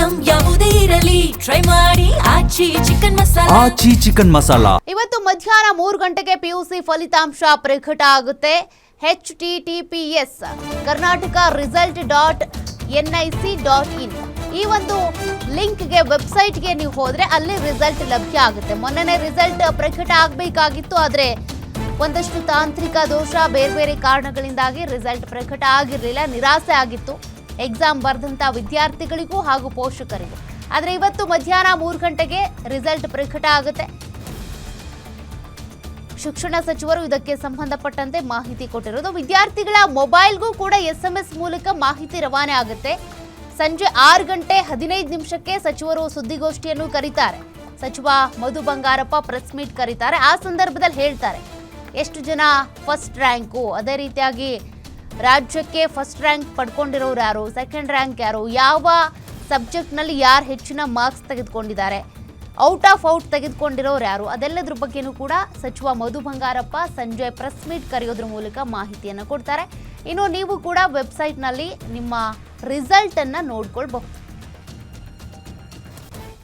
Item ಯಾವುದೇ ಇರಲಿ try ಮಾಡಿ ಆಚಿ ಚಿಕನ್ ಮಸಾಲಾ. ಇವತ್ತು ಮಧ್ಯಾಹ್ನ 3 ಗಂಟೆಗೆ ಪಿಯುಸಿ ಫಲಿತಾಂಶ ಪ್ರಕಟ ಆಗುತ್ತೆ. https ಕರ್ನಾಟಕ result.nic.in ಈ ಒಂದು ಲಿಂಕ್ಗೆ ವೆಬ್ಸೈಟ್ಗೆ ನೀವು ಹೋದ್ರೆ ಅಲ್ಲಿ ರಿಸಲ್ಟ್ ಲಭ್ಯ ಆಗುತ್ತೆ. ಮೊನ್ನೆನೇ ರಿಸಲ್ಟ್ ಪ್ರಕಟ ಆಗಬೇಕಾಗಿತ್ತು, ಆದರೆ ಒಂದಷ್ಟು ತಾಂತ್ರಿಕ ದೋಷ ಬೇರೆ ಬೇರೆ ಕಾರಣಗಳಿಂದಾಗಿ ರಿಸಲ್ಟ್ ಪ್ರಕಟ ಆಗಿರಲಿಲ್ಲ. ನಿರಾಸೆ ಆಗಿತ್ತು ಎಕ್ಸಾಮ್ ಬರೆದಂಥ ವಿದ್ಯಾರ್ಥಿಗಳಿಗೂ ಹಾಗೂ ಪೋಷಕರಿಗೂ. ಆದರೆ ಇವತ್ತು ಮಧ್ಯಾಹ್ನ 3 ಗಂಟೆಗೆ ರಿಸಲ್ಟ್ ಪ್ರಕಟ ಆಗುತ್ತೆ. ಶಿಕ್ಷಣ ಸಚಿವರು ಇದಕ್ಕೆ ಸಂಬಂಧಪಟ್ಟಂತೆ ಮಾಹಿತಿ ಕೊಟ್ಟಿರೋದು. ವಿದ್ಯಾರ್ಥಿಗಳ ಮೊಬೈಲ್ಗೂ ಕೂಡ SMS ಮೂಲಕ ಮಾಹಿತಿ ರವಾನೆ ಆಗುತ್ತೆ. ಸಂಜೆ 6:15 ಸಚಿವರು ಸುದ್ದಿಗೋಷ್ಠಿಯನ್ನು ಕರೀತಾರೆ. ಸಚಿವ ಮಧು ಬಂಗಾರಪ್ಪ ಪ್ರೆಸ್ ಮೀಟ್ ಕರೀತಾರೆ. ಆ ಸಂದರ್ಭದಲ್ಲಿ ಹೇಳ್ತಾರೆ ಎಷ್ಟು ಜನ ಫಸ್ಟ್ ರ್ಯಾಂಕು, ಅದೇ ರೀತಿಯಾಗಿ ರಾಜ್ಯಕ್ಕೆ ಫಸ್ಟ್ ರ್ಯಾಂಕ್ ಪಡ್ಕೊಂಡಿರೋರು ಯಾರು, ಸೆಕೆಂಡ್ ರ್ಯಾಂಕ್ ಯಾರು, ಯಾವ ಸಬ್ಜೆಕ್ಟ್ನಲ್ಲಿ ಯಾರು ಹೆಚ್ಚಿನ ಮಾರ್ಕ್ಸ್ ತೆಗೆದುಕೊಂಡಿದ್ದಾರೆ, ಔಟ್ ತೆಗೆದುಕೊಂಡಿರೋರು ಯಾರು, ಅದೆಲ್ಲದ್ರ ಬಗ್ಗೆನೂ ಕೂಡ ಸಚಿವ ಮಧು ಬಂಗಾರಪ್ಪ ಸಂಜೆ ಪ್ರೆಸ್ ಮೀಟ್ ಕರೆಯೋದ್ರ ಮೂಲಕ ಮಾಹಿತಿಯನ್ನು ಕೊಡ್ತಾರೆ. ಇನ್ನು ನೀವು ಕೂಡ ವೆಬ್ಸೈಟ್ನಲ್ಲಿ ನಿಮ್ಮ ರಿಸಲ್ಟನ್ನು ನೋಡ್ಕೊಳ್ಬಹುದು.